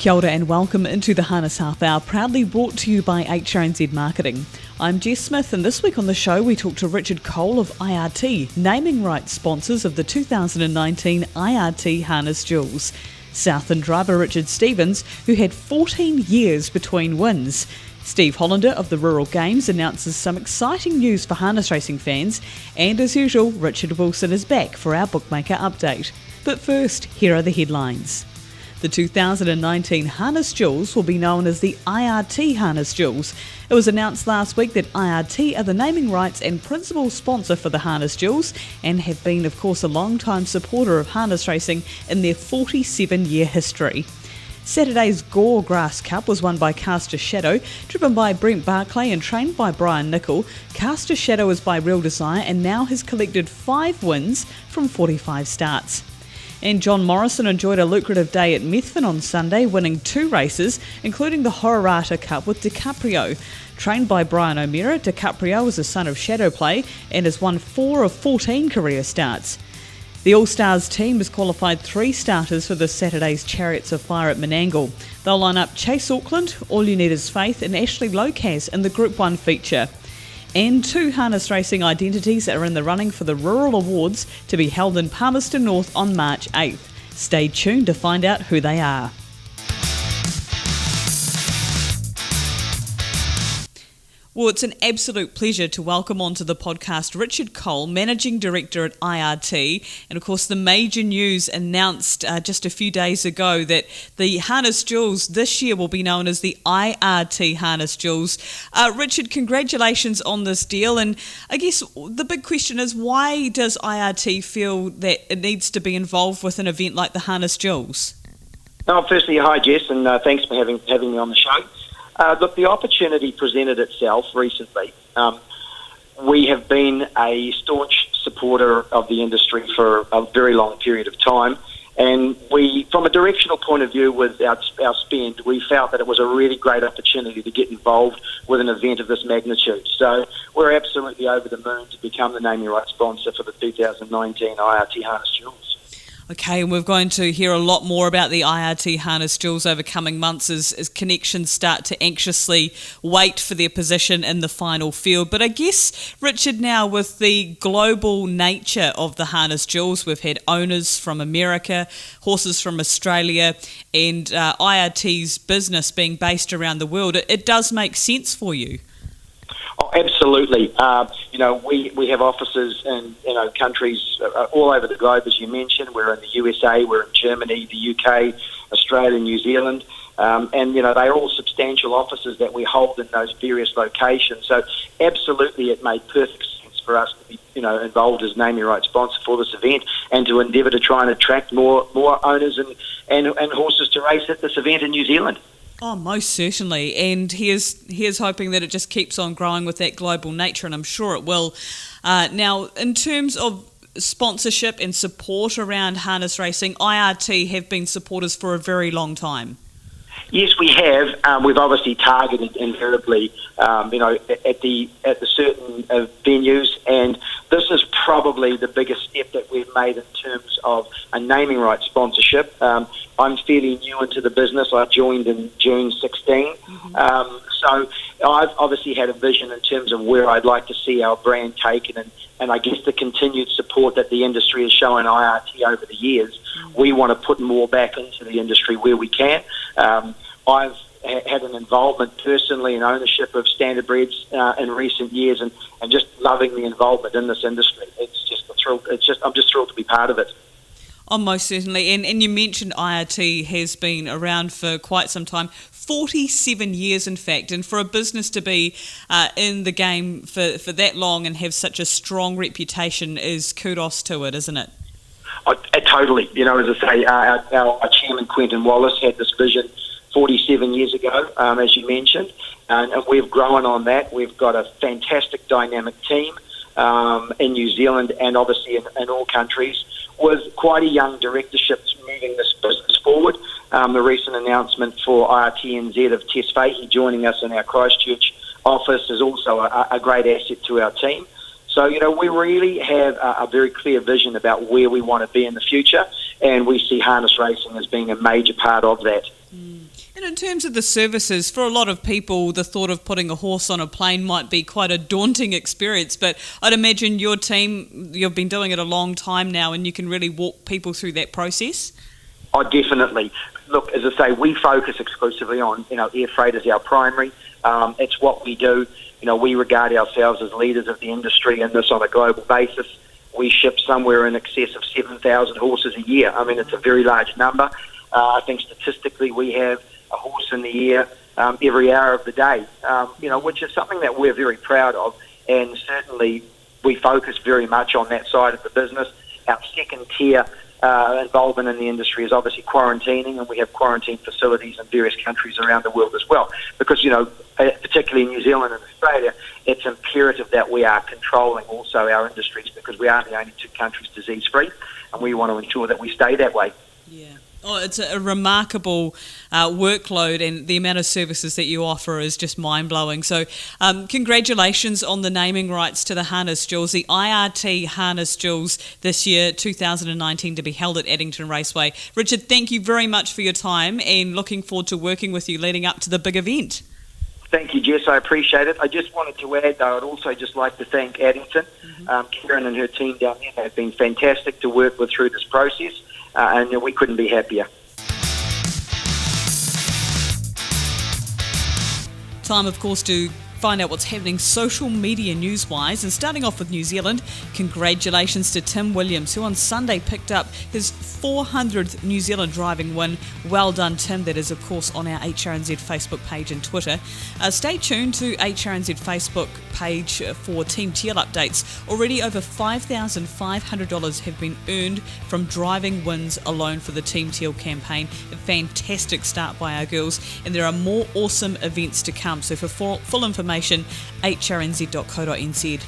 Kia ora and welcome into the Harness Half Hour, proudly brought to you by HRNZ Marketing. I'm Jess Smith, and this week on the show we talk to Richard Cole of IRT, naming rights sponsors of the 2019 IRT Harness Jewels. Southland driver Richard Stevens, who had 14 years between wins. Steve Hollander of the Rural Games announces some exciting news for harness racing fans, and as usual, Richard Wilson is back for our Bookmaker update. But first, here are the headlines. The 2019 Harness Jewels will be known as the IRT Harness Jewels. It was announced last week that IRT are the naming rights and principal sponsor for the Harness Jewels and have been, of course, a long-time supporter of harness racing in their 47-year history. Saturday's Gore Grass Cup was won by Caster Shadow, driven by Brent Barclay and trained by Brian Nicol. Caster Shadow is by Real Desire and now has collected 5 wins from 45 starts. And John Morrison enjoyed a lucrative day at Methven on Sunday, winning 2 races, including the Hororata Cup with DiCaprio. Trained by Brian O'Meara, DiCaprio is a son of Shadow Play and has won 4 of 14 career starts. The All-Stars team has qualified 3 starters for this Saturday's Chariots of Fire at Menangle. They'll line up Chase Auckland, All You Need Is Faith and Ashley Locas in the Group 1 feature. And 2 harness racing identities are in the running for the Rural Awards to be held in Palmerston North on March 8th. Stay tuned to find out who they are. Well, it's an absolute pleasure to welcome onto the podcast Richard Cole, Managing Director at IRT. And of course, the major news announced just a few days ago that the Harness Jewels this year will be known as the IRT Harness Jewels. Richard, congratulations on this deal. And I guess the big question is, why does IRT feel that it needs to be involved with an event like the Harness Jewels? Firstly, hi Jess, and thanks for having me on the show. Look, the opportunity presented itself recently. We have been a staunch supporter of the industry for a very long period of time, and we, from a directional point of view with our spend, we felt that it was a really great opportunity to get involved with an event of this magnitude. So we're absolutely over the moon to become the naming rights sponsor for the 2019 IRT Harness Jewels. Okay, and we're going to hear a lot more about the IRT Harness Jewels over coming months as connections start to anxiously wait for their position in the final field. But I guess, Richard, now with the global nature of the Harness Jewels, we've had owners from America, horses from Australia, and IRT's business being based around the world. It does make sense for you. Oh, absolutely. We have offices in countries all over the globe, as you mentioned. We're in the USA, we're in Germany, the UK, Australia, New Zealand, and they're all substantial offices that we hold in those various locations. So, absolutely, it made perfect sense for us to be involved as naming rights sponsor for this event and to endeavour to try and attract more owners and horses to race at this event in New Zealand. Oh, most certainly. And here's hoping that it just keeps on growing with that global nature, and I'm sure it will. Now, in terms of sponsorship and support around harness racing, IRT have been supporters for a very long time. Yes, we have. We've obviously targeted invariably, at the certain venues, and this is probably the biggest step that we've made in terms of a naming rights sponsorship. I'm fairly new into the business. I joined in June 16. So I've obviously had a vision in terms of where I'd like to see our brand taken, and I guess the continued support that the industry has shown IRT over the years. We want to put more back into the industry where we can. I've had an involvement personally in ownership of standardbreds in recent years, and just loving the involvement in this industry. It's just a thrill. I'm just thrilled to be part of it. Oh, most certainly. And you mentioned IRT has been around for quite some time, 47 years in fact, and for a business to be in the game for that long and have such a strong reputation is kudos to it, isn't it? Totally. As I say, our chairman, Quentin Wallace, had this vision 47 years ago, as you mentioned, and we've grown on that. We've got a fantastic dynamic team in New Zealand and obviously in all countries, with quite a young directorship moving this business forward. The recent announcement for IRTNZ of Tess Fahey joining us in our Christchurch office is also a great asset to our team. So, we really have a very clear vision about where we want to be in the future, and we see harness racing as being a major part of that. And in terms of the services, for a lot of people, the thought of putting a horse on a plane might be quite a daunting experience, but I'd imagine your team, you've been doing it a long time now and you can really walk people through that process? Oh, definitely. Look, as I say, we focus exclusively on, air freight as our primary. It's what we do. We regard ourselves as leaders of the industry in this on a global basis. We ship somewhere in excess of 7,000 horses a year. I mean, it's a very large number. I think statistically we have a horse in the air every hour of the day, which is something that we're very proud of. And certainly we focus very much on that side of the business. Our second tier involvement in the industry is obviously quarantining, and we have quarantine facilities in various countries around the world as well. Because, particularly in New Zealand and Australia, it's imperative that we are controlling also our industries because we are the only two countries disease-free, and we want to ensure that we stay that way. Yeah. Oh, it's a remarkable workload, and the amount of services that you offer is just mind-blowing. So congratulations on the naming rights to the Harness Jewels, the IRT Harness Jewels this year, 2019, to be held at Addington Raceway. Richard, thank you very much for your time and looking forward to working with you leading up to the big event. Thank you, Jess. I appreciate it. I just wanted to add, though, I'd also just like to thank Addington. Karen and her team down there have been fantastic to work with through this process. And we couldn't be happier. Time, of course, to find out what's happening social media news-wise. And starting off with New Zealand, congratulations to Tim Williams, who on Sunday picked up his 400th New Zealand driving win. Well done, Tim. That is, of course, on our HRNZ Facebook page and Twitter. Stay tuned to HRNZ Facebook page for Team TL updates. Already over $5,500 have been earned from driving wins alone for the Team TL campaign. A fantastic start by our girls, and there are more awesome events to come. So for full information, hrnz.co.nz.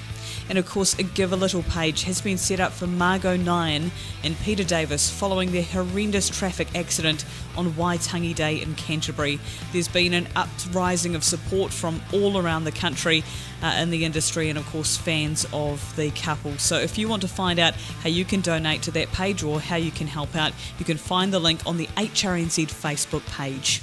And of course, a Give a Little page has been set up for Margot Nyan and Peter Davis following their horrendous traffic accident on Waitangi Day in Canterbury. There's been an uprising of support from all around the country in the industry and of course fans of the couple. So if you want to find out how you can donate to that page or how you can help out, you can find the link on the HRNZ Facebook page.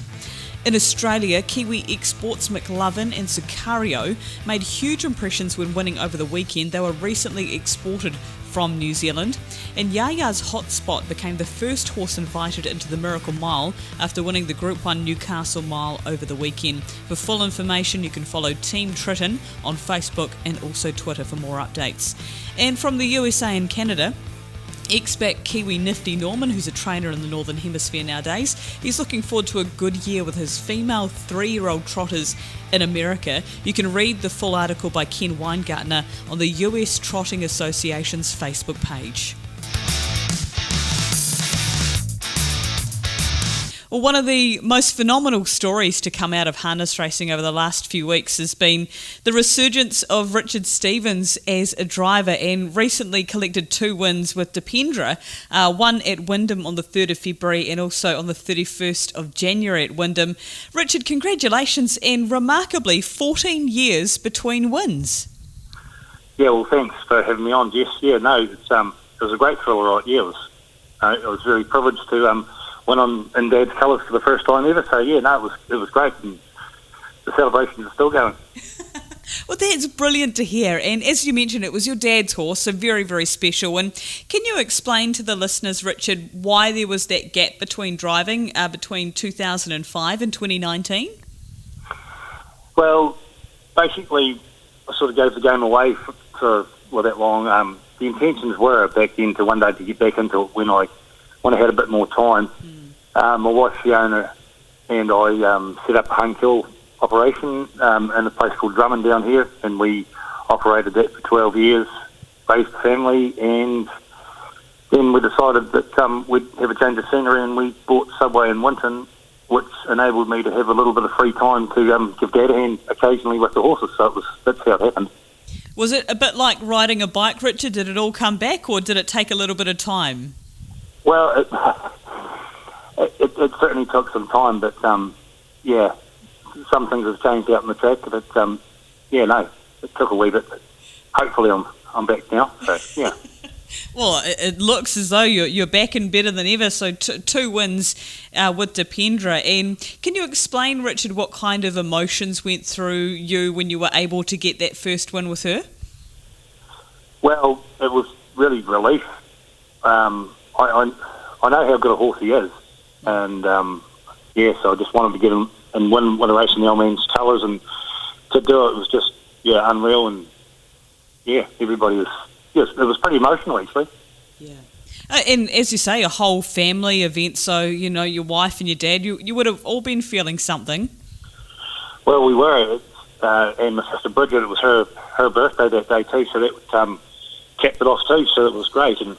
In Australia, Kiwi exports McLovin and Sicario made huge impressions when winning over the weekend. They were recently exported from New Zealand. And Yaya's Hotspot became the first horse invited into the Miracle Mile after winning the Group 1 Newcastle Mile over the weekend. For full information, you can follow Team Triton on Facebook and also Twitter for more updates. And from the USA and Canada, expat Kiwi Nifty Norman, who's a trainer in the Northern Hemisphere nowadays, he's looking forward to a good year with his female 3-year-old trotters in America. You can read the full article by Ken Weingartner on the US Trotting Association's Facebook page. Well, one of the most phenomenal stories to come out of harness racing over the last few weeks has been the resurgence of Richard Stevens as a driver, and recently collected 2 wins with Dependra, one at Wyndham on the 3rd of February and also on the 31st of January at Wyndham. Richard, congratulations, and remarkably 14 years between wins. Yeah, well, thanks for having me on, Jess. Yeah, no, it was a great thrill, right? Yeah, I was very privileged to went on in Dad's colours for the first time ever. So yeah, no, it was great, and the celebrations are still going. Well, that's brilliant to hear. And as you mentioned, it was your dad's horse, so very, very special. And can you explain to the listeners, Richard, why there was that gap between driving between 2005 and 2019? Well, basically, I sort of gave the game away for that long. The intentions were back then to one day to get back into it when I had a bit more time. My wife Fiona and I set up a hung kill operation in a place called Drummond down here, and we operated that for 12 years, raised a family, and then we decided that we'd have a change of scenery, and we bought Subway in Winton, which enabled me to have a little bit of free time to give Dad a hand occasionally with the horses. So that's how it happened. Was it a bit like riding a bike, Richard? Did it all come back, or did it take a little bit of time? Well, it certainly took some time, but yeah, some things have changed out in the track. But yeah, no, it took a wee bit. But hopefully, I'm back now. So yeah. Well, it looks as though you're back and better than ever. So two wins with Dependra. And can you explain, Richard, what kind of emotions went through you when you were able to get that first win with her? Well, it was really relief. I know how good a horse he is, and so I just wanted to get him and win a race in the old man's colours, and to do it was just unreal, and everybody was it was pretty emotional actually. Yeah. And as you say, a whole family event, so, your wife and your dad, you would have all been feeling something. Well, we were, and my sister Bridget, it was her birthday that day too, so that capped it off too, so it was great, and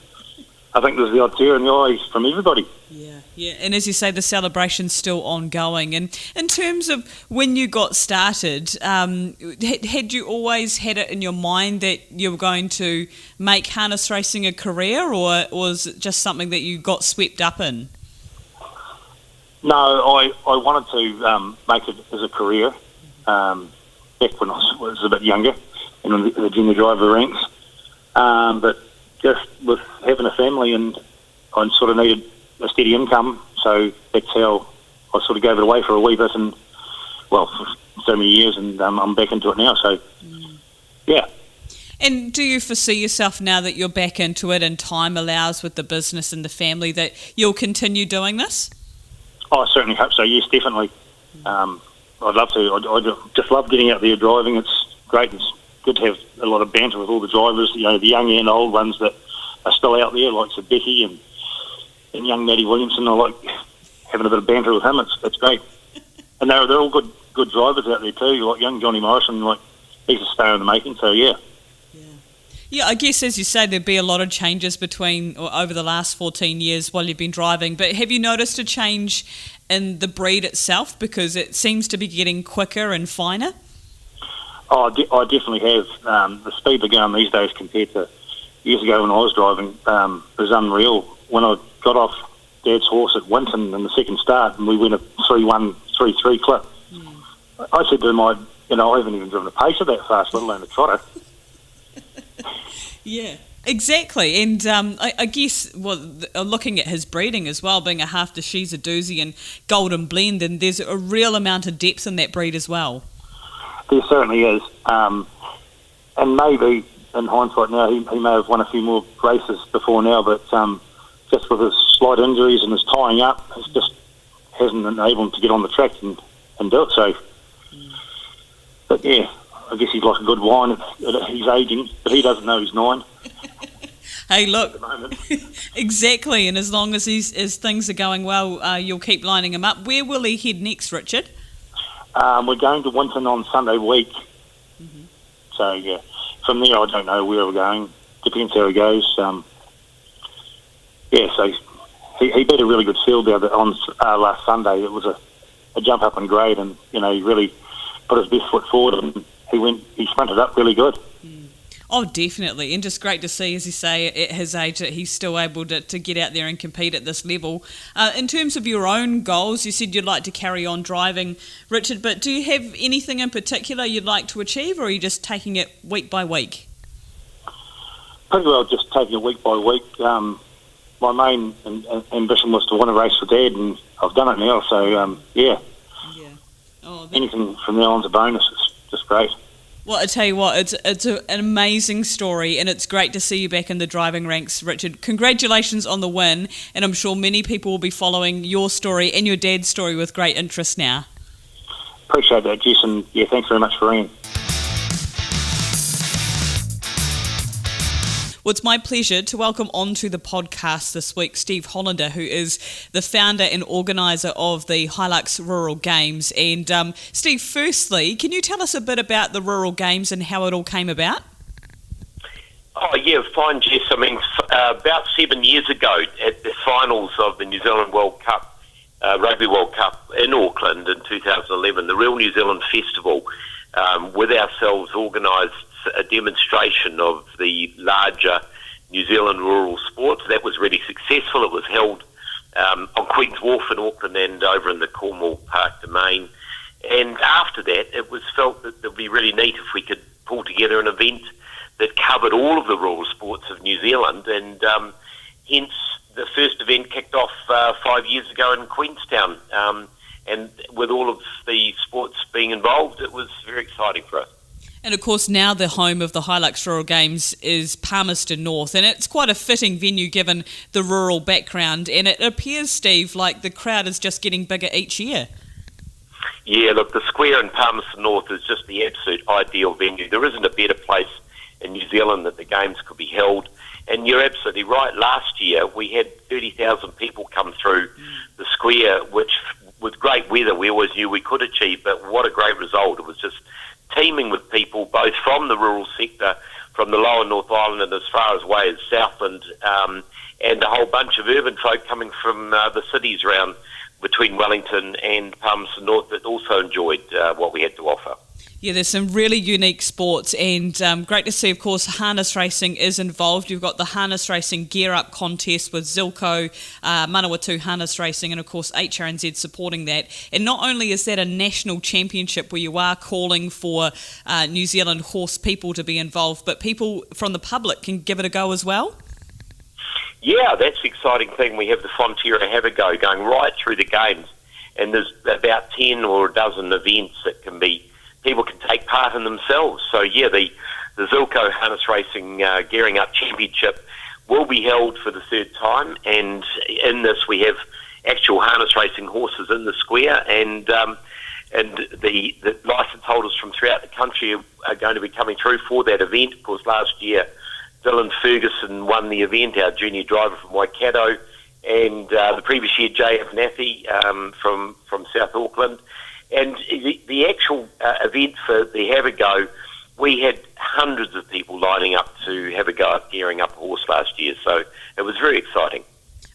I think there was the odd tear in the eyes from everybody. Yeah, and as you say, the celebration's still ongoing. And in terms of when you got started, had you always had it in your mind that you were going to make harness racing a career, or was it just something that you got swept up in? No, I wanted to make it as a career back when I was a bit younger and in the junior driver ranks. But just with having a family, and I sort of needed a steady income, so that's how I sort of gave it away for a wee bit, and for so many years, and I'm back into it now, so yeah. And do you foresee yourself, now that you're back into it and time allows with the business and the family, that you'll continue doing this? I certainly hope so, yes, definitely. I'd love to. I just love getting out there driving. It's great. It's good to have a lot of banter with all the drivers, the young and old ones that are still out there, like Bookie and young Matty Williamson. I like having a bit of banter with him. It's great. And they're all good drivers out there too, like young Johnny Morrison, he's a star in the making, so yeah. Yeah, I guess, as you say, there'd be a lot of changes over the last 14 years while you've been driving, but have you noticed a change in the breed itself, because it seems to be getting quicker and finer? Oh, I definitely have. The speed they're going these days compared to years ago when I was driving was unreal. When I got off Dad's horse at Winton in the second start, and we went a 3-1, 3-3 clip, I said to him, I haven't even driven a pacer that fast, let alone a trotter. Yeah, exactly. And I guess, looking at his breeding as well, being a half the she's a doozy and golden blend, and there's a real amount of depth in that breed as well. There certainly is. And maybe, in hindsight now, he may have won a few more races before now, but just with his slight injuries and his tying up, it just hasn't enabled him to get on the track and do it. So, but yeah, I guess he's like a good wine. He's aging, but he doesn't know he's 9. Hey, look, exactly. And as long as things are going well, you'll keep lining him up. Where will he head next, Richard? We're going to Winton on Sunday week. Mm-hmm. So, yeah, from there I don't know where we're going. Depends how he goes. So he beat a really good field there on last Sunday. It was a jump up in grade, and, he really put his best foot forward, and he sprinted up really good. Oh, definitely. And just great to see, as you say, at his age, that he's still able to get out there and compete at this level. In terms of your own goals, you said you'd like to carry on driving, Richard, but do you have anything in particular you'd like to achieve, or are you just taking it week by week? Pretty well just taking it week by week. My main ambition was to win a race for Dad, and I've done it now, so yeah. Oh, anything from now on's a bonus. It's just great. Well, I tell you what, it's an amazing story, and it's great to see you back in the driving ranks, Richard. Congratulations on the win, and I'm sure many people will be following your story and your dad's story with great interest now. Appreciate that, Jess, and yeah, thanks very much for ringing. Well, it's my pleasure to welcome onto the podcast this week Steve Hollander, who is the founder and organiser of the Hilux Rural Games. And Steve, firstly, can you tell us a bit about the Rural Games and how it all came about? Oh, yeah, fine, Jess. I mean, about 7 years ago at the finals of the New Zealand World Cup, Rugby World Cup in Auckland in 2011, the Real New Zealand Festival, with ourselves organised a demonstration of the larger New Zealand rural sports. That was really successful. It was held on Queen's Wharf in Auckland and over in the Cornwall Park Domain. And after that, it was felt that it would be really neat if we could pull together an event that covered all of the rural sports of New Zealand, and hence the first event kicked off 5 years ago in Queenstown. And with all of the sports being involved, it was very exciting for us. And of course now the home of the Hilux Rural Games is Palmerston North, and it's quite a fitting venue given the rural background, and it appears, Steve, like the crowd is just getting bigger each year. Yeah, look, the square in Palmerston North is just the absolute ideal venue. There isn't a better place in New Zealand that the games could be held. And you're absolutely right. Last year we had 30,000 people come through the square, which with great weather we always knew we could achieve, but what a great result. It was just teeming with people, both from the rural sector, from the lower North Island and as far away as Southland, and a whole bunch of urban folk coming from the cities around between Wellington and Palmerston North that also enjoyed what we had to offer. Yeah, there's some really unique sports, and great to see, of course, harness racing is involved. You've got the harness racing gear up contest with Zilco, Manawatu Harness Racing, and of course HRNZ supporting that. And not only is that a national championship where you are calling for New Zealand horse people to be involved, but people from the public can give it a go as well. Yeah, that's the exciting thing. We have the Fonterra Have a Go going right through the games, and there's about 10 or a dozen events that people can take part in themselves. So yeah, the Zilco Harness Racing Gearing Up Championship will be held for the third time, and in this we have actual harness racing horses in the square, and the licence holders from throughout the country are going to be coming through for that event. Of course, last year Dylan Ferguson won the event, our junior driver from Waikato, and the previous year J.F. Nathi from South Auckland. And the actual event for the Have a Go, we had hundreds of people lining up to have a go at gearing up a horse last year, so it was very exciting.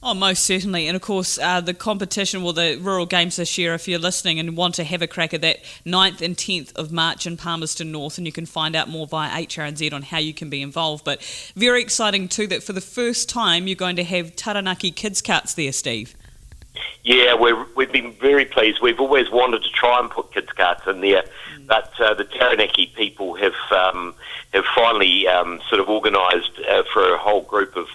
Oh, most certainly. And of course, the competition, the Rural Games this year, if you're listening and want to have a crack at that, 9th and 10th of March in Palmerston North, and you can find out more via HRNZ on how you can be involved. But very exciting too that for the first time you're going to have Taranaki kids carts there, Steve. Yeah, we've been very pleased. We've always wanted to try and put kids carts in there, but the Taranaki people have finally sort of organised for a whole group of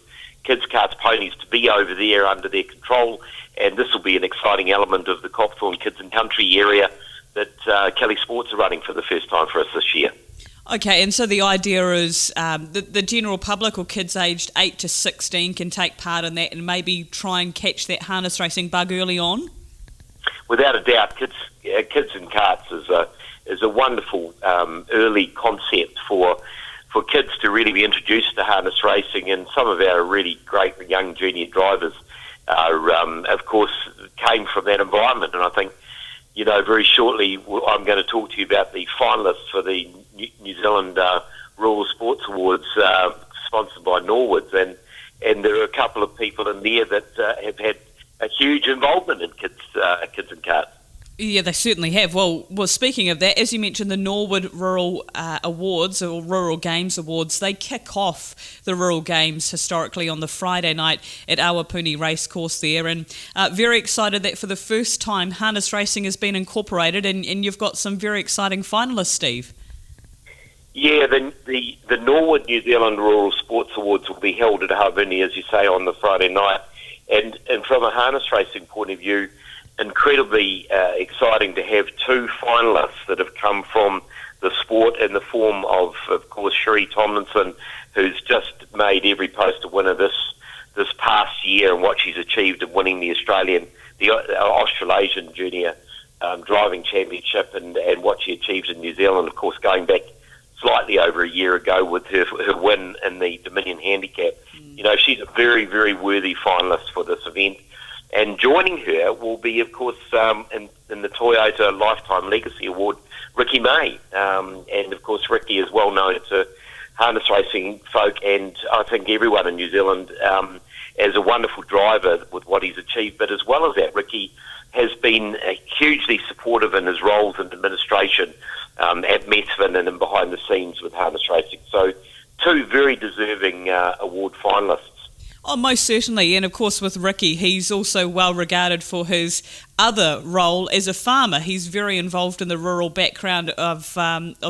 kids carts ponies to be over there under their control, and this will be an exciting element of the Copthorne Kids and Country area that Kelly Sports are running for the first time for us this year. Okay, and so the idea is the general public or kids aged 8 to 16 can take part in that and maybe try and catch that harness racing bug early on? Without a doubt, kids and carts is a wonderful early concept for kids to really be introduced to harness racing, and some of our really great young junior drivers of course came from that environment. And I think, very shortly I'm going to talk to you about the finalists for the New Zealand Rural Sports Awards sponsored by Norwoods, and there are a couple of people in there that have had a huge involvement in kids and carts. Yeah, they certainly have. Well, speaking of that, as you mentioned, the Norwood Rural Awards or Rural Games Awards, they kick off the Rural Games historically on the Friday night at Awapuni Racecourse there, and very excited that for the first time harness racing has been incorporated, and you've got some very exciting finalists, Steve. Yeah, the Norwood New Zealand Rural Sports Awards will be held at Awapuni, as you say, on the Friday night, and from a harness racing point of view, incredibly exciting to have two finalists that have come from the sport in the form of course, Sheree Tomlinson, who's just made every poster winner this past year, and what she's achieved in winning the Australasian Junior Driving Championship, and what she achieved in New Zealand, of course, going back slightly over a year ago with her win in the Dominion Handicap. She's a very, very worthy finalist for this event. And joining her will be, of course, in the Toyota Lifetime Legacy Award, Ricky May. And, of course, Ricky is well known to harness racing folk and I think everyone in New Zealand as a wonderful driver with what he's achieved. But as well as that, Ricky has been hugely supportive in his roles in administration at Methven and behind the scenes with harness racing. So two very deserving award finalists. Oh, most certainly. And of course with Ricky, he's also well regarded for his other role as a farmer. He's very involved in the rural background of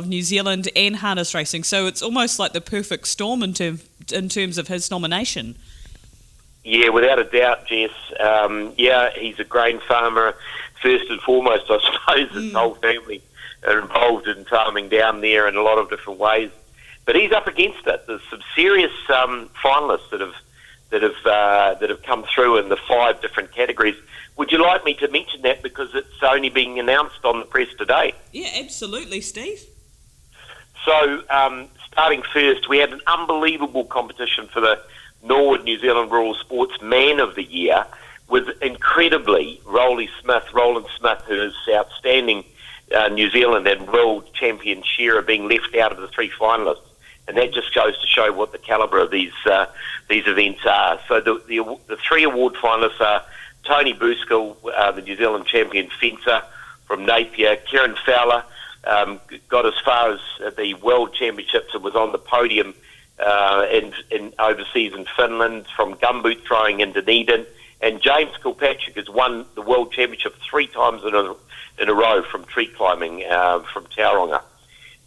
New Zealand and harness racing. So it's almost like the perfect storm in terms of his nomination. Yeah, without a doubt, Jess. He's a grain farmer first and foremost, I suppose. His whole family are involved in farming down there in a lot of different ways. But he's up against it. There's some serious finalists that have come through in the 5 different categories. Would you like me to mention that because it's only being announced on the press today? Yeah, absolutely, Steve. So, starting first, we had an unbelievable competition for the Norwood New Zealand Rural Sports Man of the Year with incredibly Roland Smith, who is outstanding New Zealand and world champion shearer, being left out of the 3 finalists. And that just goes to show what the calibre of these events are. So the 3 award finalists are Tony Buskill, the New Zealand champion fencer from Napier. Kieran Fowler got as far as the World Championships and was on the podium in overseas in Finland, from gumboot throwing in Dunedin. And James Kilpatrick has won the World Championship 3 times in a row from tree climbing from Tauranga.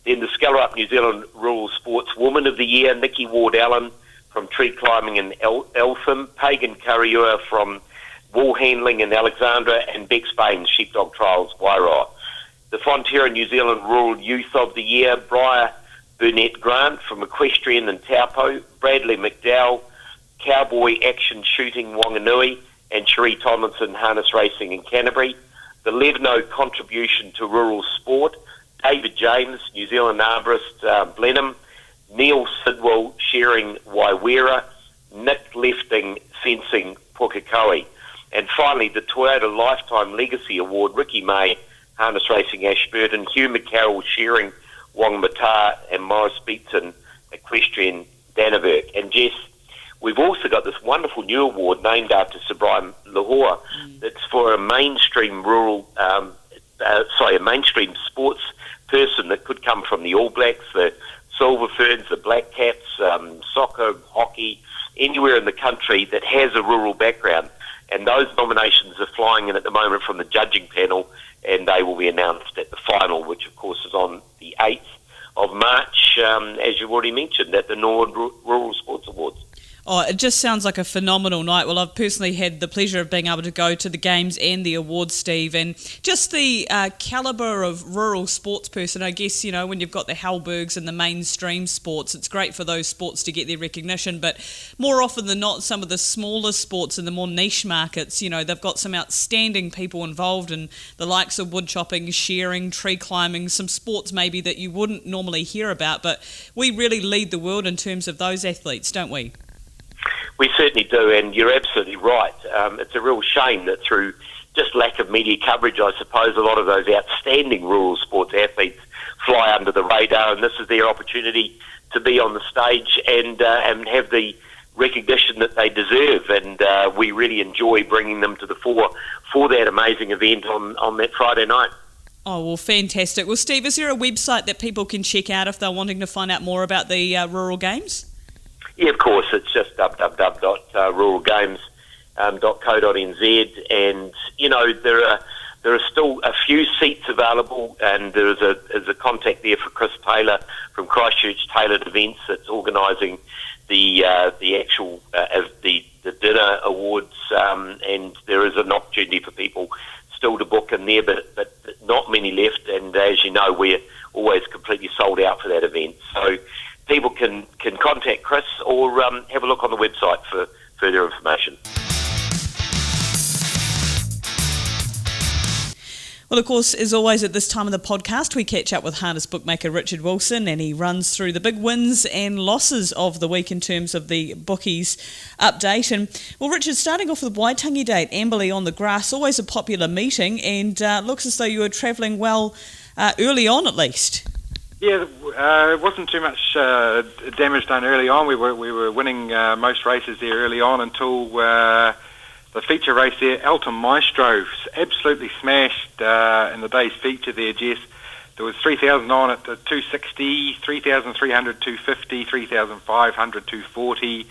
Then the Skellerup New Zealand Rural Sports Woman of the Year, Nikki Ward-Allen from tree climbing in Eltham, Pagan Kariua from wool handling in Alexandra, and Bex Baines, Sheepdog Trials, Wairoa. The Fonterra New Zealand Rural Youth of the Year, Briar Burnett Grant from equestrian in Taupo, Bradley McDowell, cowboy action shooting Wanganui, and Cherie Tomlinson, harness racing in Canterbury. The Levno contribution to rural sport, David James, New Zealand arborist, Blenheim, Neil Sidwell, shearing Waiwera, Nick Lefting, fencing Pukekohe. And finally, the Toyota Lifetime Legacy Award, Ricky May, harness racing Ashburton, Hugh McCarroll, shearing Wangmatar, and Morris Beatson, equestrian Dannevirke. And Jess, we've also got this wonderful new award named after Sir Brian Lahore. That's for a mainstream a mainstream sports person that could come from the All Blacks, the Silver Ferns, the Black Caps, soccer, hockey, anywhere in the country that has a rural background. And those nominations are flying in at the moment from the judging panel, and they will be announced at the final, which of course is on the 8th of March, as you've already mentioned, at the Norwood Rural Sports Awards. Oh, it just sounds like a phenomenal night. Well, I've personally had the pleasure of being able to go to the games and the awards, Steve, and just the calibre of rural sports person. I guess, you know, when you've got the Halbergs and the mainstream sports, it's great for those sports to get their recognition, but more often than not, some of the smaller sports in the more niche markets, you know, they've got some outstanding people involved in the likes of wood chopping, shearing, tree climbing, some sports maybe that you wouldn't normally hear about, but we really lead the world in terms of those athletes, don't we? We certainly do, and you're absolutely right. It's a real shame that through just lack of media coverage, I suppose, a lot of those outstanding rural sports athletes fly under the radar, and this is their opportunity to be on the stage and have the recognition that they deserve, and we really enjoy bringing them to the fore for that amazing event on that Friday night. Oh, well, fantastic. Well, Steve, is there a website that people can check out if they're wanting to find out more about the rural games? Yeah, of course. It's just www.ruralgames.co.nz, and you know there are still a few seats available, and there's a contact there for Chris Taylor from Christchurch Tailored Events that's organising the actual the dinner awards, and there is an opportunity for people still to book in there, but not many left, and as you know, we're always completely sold out for that event. So people can contact Chris or have a look on the website for further information. Well, of course, as always at this time of the podcast, we catch up with harness bookmaker Richard Wilson, and he runs through the big wins and losses of the week in terms of the bookies update. And, well, Richard, starting off with Waitangi Day at Amberley on the grass, always a popular meeting, and looks as though you were travelling well early on at least. Yeah, it wasn't too much damage done early on. We were winning most races there early on until the feature race there, Elton Maestro, absolutely smashed in the day's feature there, Jess. There was 3,000 on at 260, 3,300, 250, 3,500, 240.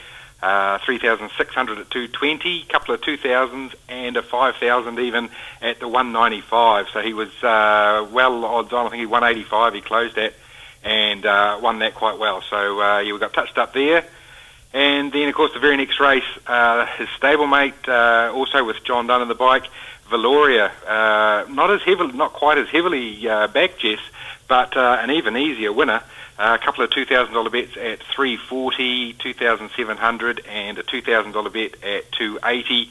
3,600 at 220, a couple of 2,000s and a 5,000 even at the 195. So he was well odds on. I think he 185 he closed at, and won that quite well. So yeah, we got touched up there. And then, of course, the very next race, his stablemate, also with John Dunn on the bike, Valoria, not quite as heavily backed, Jess, but an even easier winner. A couple of $2,000 bets at 340, 2,700, and a $2,000 bet at 280.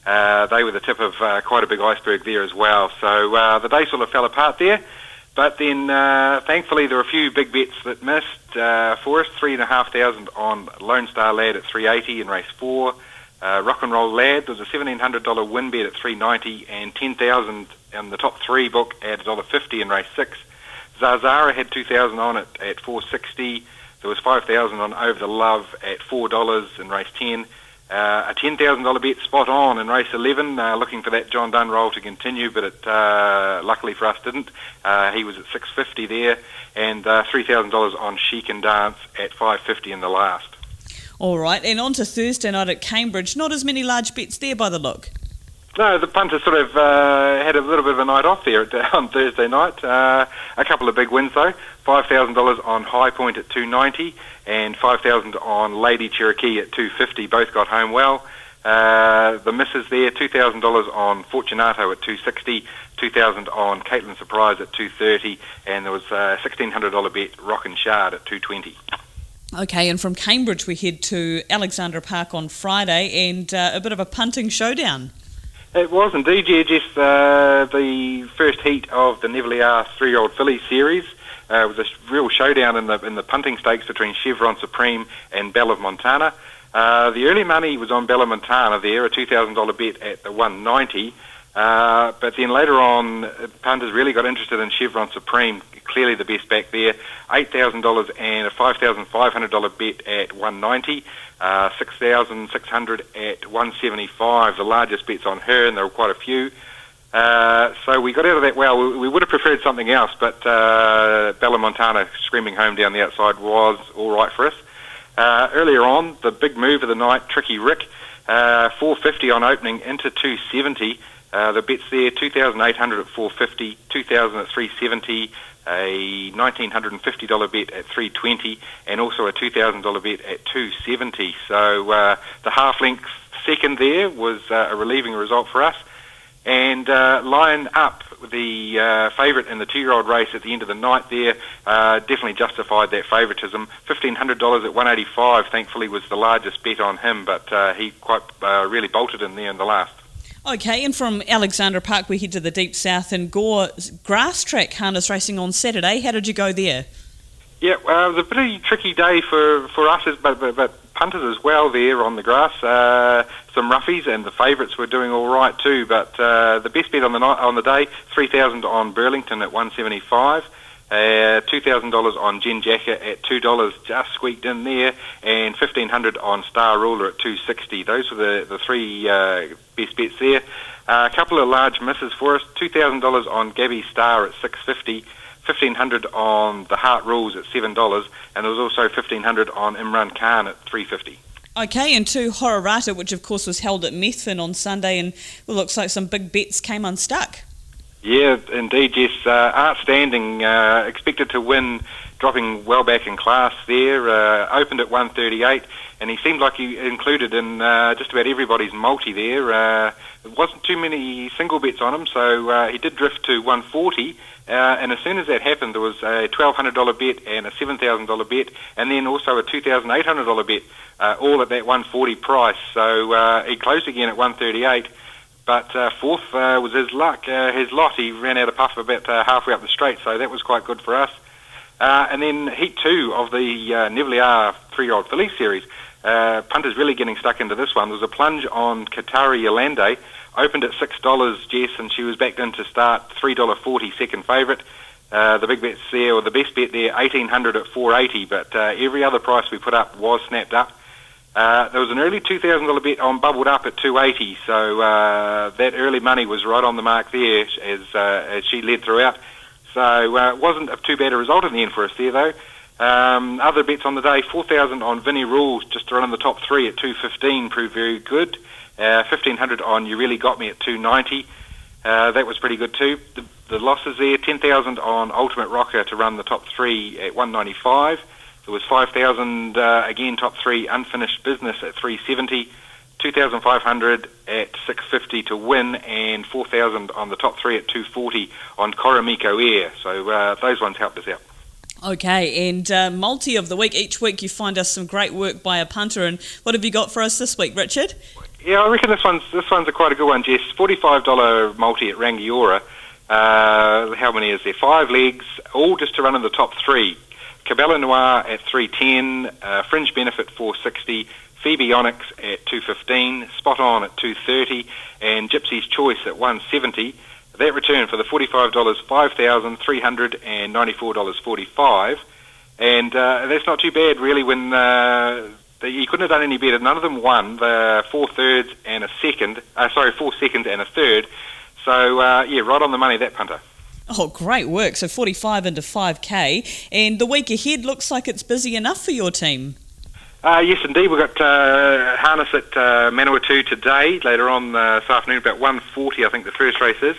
They were the tip of quite a big iceberg there as well. So the day sort of fell apart there. But then, thankfully, there were a few big bets that missed for us. 3,500 on Lone Star Lad at 380 in race 4. Rock and Roll Lad, there was a $1,700 win bet at 390, and 10,000 in the top 3 book at $1.50 in race 6. Zazara had 2,000 on it at 460. There was 5,000 on Over the Love at $4 in race 10. A $10,000 bet spot on in race 11, looking for that John Dunn roll to continue, but it luckily for us didn't. He was at 650 there, and $3,000 on Chic and Dance at 550 in the last. All right, and on to Thursday night at Cambridge. Not as many large bets there by the look. No, the punters sort of had a little bit of a night off there on Thursday night. A couple of big wins though. $5,000 on High Point at 290 and $5,000 on Lady Cherokee at 250. Both got home well. The misses there, $2,000 on Fortunato at 260, $2,000 on Caitlin Surprise at 230, and there was a $1,600 bet Rockin' Shard at 220. Okay, and from Cambridge we head to Alexandra Park on Friday, and a bit of a punting showdown. It was indeed, yeah, Jess. The first heat of the Neville 3-year-old filly series was a real showdown in the punting stakes between Chevron Supreme and Belle of Montana. The early money was on Belle of Montana there, a $2,000 bet at the 190. But then later on, punters really got interested in Chevron Supreme, clearly the best back there. $8,000 and a $5,500 bet at 190. 6,600 at 175, the largest bets on her, and there were quite a few. So we got out of that well. We would have preferred something else, but Bella Montana screaming home down the outside was all right for us. Earlier on, the big move of the night, Tricky Rick, 450 on opening into 270. The bets there, 2,800 at 450, 2,000 at 370, a $1,950 bet at 320, and also a $2,000 bet at 270. So the half length second there was a relieving result for us. And line up the favourite in the 2-year-old race at the end of the night there definitely justified that favouritism. $1,500 at 185, thankfully, was the largest bet on him, but he quite really bolted in there in the last. Okay, and from Alexandra Park we head to the deep south in Gore grass track harness racing on Saturday. How did you go there? Yeah, it was a pretty tricky day for us, but punters as well there on the grass. Some roughies, and the favourites were doing all right too. But the best bet on the day, 3,000 on Burlington at 175. $2,000 on Jen Jacker at $2, just squeaked in there, and $1,500 on Star Ruler at $260. Those were the three best bets there. A couple of large misses for us. $2,000 on Gabby Star at $650. $1,500 on the Heart Rules at $7, and there was also $1,500 on Imran Khan at $350. Okay, and to Hororata, which of course was held at Methven on Sunday, and it looks like some big bets came unstuck. Yeah, indeed, yes. Art Standing expected to win, dropping well back in class there. Opened at 138, and he seemed like he included in just about everybody's multi there. There wasn't too many single bets on him, so he did drift to 140. And as soon as that happened, there was a $1,200 bet and a $7,000 bet, and then also a $2,800 bet, all at that 140 price. So he closed again at 138. But fourth was his luck, his lot. He ran out of puff about halfway up the straight, so that was quite good for us. And then Heat 2 of the Neville 3-year-old filly series. Punters really getting stuck into this one. There was a plunge on Qatari Yolande, opened at $6, Jess, and she was backed in to start $3.40 second favourite. The big bets there, or the best bet there, $1,800 at $480, but every other price we put up was snapped up. There was an early $2,000 bet on Bubbled Up at $280, so that early money was right on the mark there as she led throughout. So it wasn't too bad a result in the end for us there, though. Other bets on the day, 4,000 on Vinnie Rules, just to run in the top three at 2.15, proved very good. 1,500 on You Really Got Me at 2.90. That was pretty good too. The losses there, 10,000 on Ultimate Rocker to run the top three at 1.95. There was 5,000, again, top three, Unfinished Business at 3.70. 2,500 at 6.50 to win, and 4,000 on the top three at 2.40 on Koromiko Air. So those ones helped us out. Okay, and multi of the week. Each week you find us some great work by a punter. And what have you got for us this week, Richard? Yeah, I reckon this one's a quite a good one, Jess. $45 multi at Rangiora. How many is there? 5 legs, all just to run in the top three. Cabela Noir at 3.10, Fringe Benefit 4.60, Phoebe Onyx at 2.15, Spot On at 2.30, and Gypsy's Choice at 1.70. That return for the $45, $5,394.45. And that's not too bad, really, when you couldn't have done any better. None of them won. The 4 seconds and a third. So, right on the money, that punter. Oh, great work. So 45 into 5K. And the week ahead looks like it's busy enough for your team. Yes, indeed. We've got harness at Manawatu today, later on this afternoon, about 1:40, I think the first race is.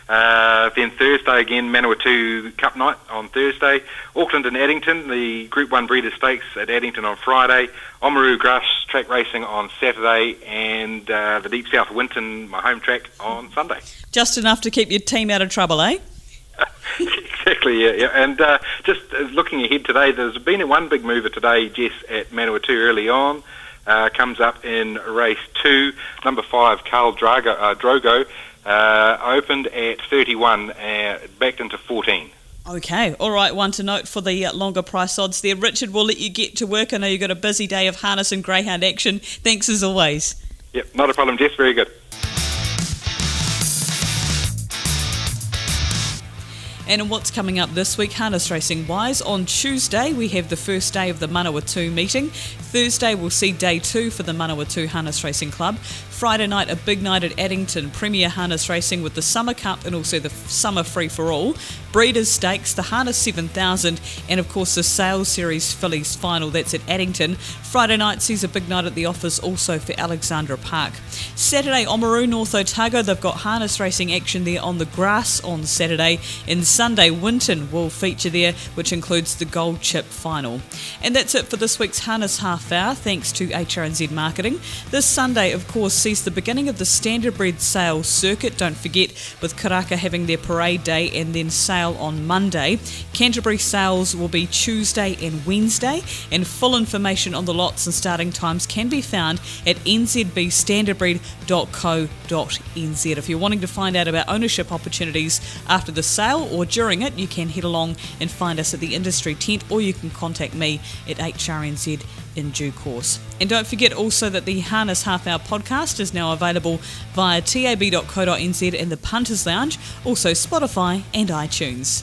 Then Thursday again, Manawatu Cup night on Thursday. Auckland and Addington, the Group 1 Breeders' Stakes at Addington on Friday. Oamaru Grass track racing on Saturday, and the Deep South Winton, my home track, on Sunday. Just enough to keep your team out of trouble, eh? Exactly, yeah. And just looking ahead today, there's been one big mover today, Jess, at Manawatu early on. Comes up in race 2, number 5, Carl Drogo, opened at 31, backed into 14. Okay, all right, one to note for the longer price odds there. Richard, we'll let you get to work. I know you've got a busy day of harness and greyhound action. Thanks as always. Yep, not a problem, Jess, very good. And what's coming up this week, harness racing wise? On Tuesday, we have the first day of the Manawatu meeting. Thursday, we'll see day 2 for the Manawatu Harness Racing Club. Friday night, a big night at Addington, Premier Harness Racing with the Summer Cup and also the Summer Free-for-All. Breeders' Stakes, the Harness 7000, and of course the Sales Series Fillies Final, that's at Addington. Friday night sees a big night at the office also for Alexandra Park. Saturday, Oamaru, North Otago, they've got harness racing action there on the grass on Saturday. And Sunday, Winton will feature there, which includes the Gold Chip Final. And that's it for this week's Harness Half Hour, thanks to HRNZ Marketing. This Sunday, of course, sees the beginning of the Standardbred Sale Circuit, don't forget, with Karaka having their parade day and then sale on Monday. Canterbury sales will be Tuesday and Wednesday, and full information on the lots and starting times can be found at nzbstandardbred.co.nz. If you're wanting to find out about ownership opportunities after the sale or during it, you can head along and find us at the industry tent, or you can contact me at HRNZ in due course. And don't forget also that the Harness Half Hour podcast is now available via tab.co.nz and the Punters Lounge, also Spotify and iTunes.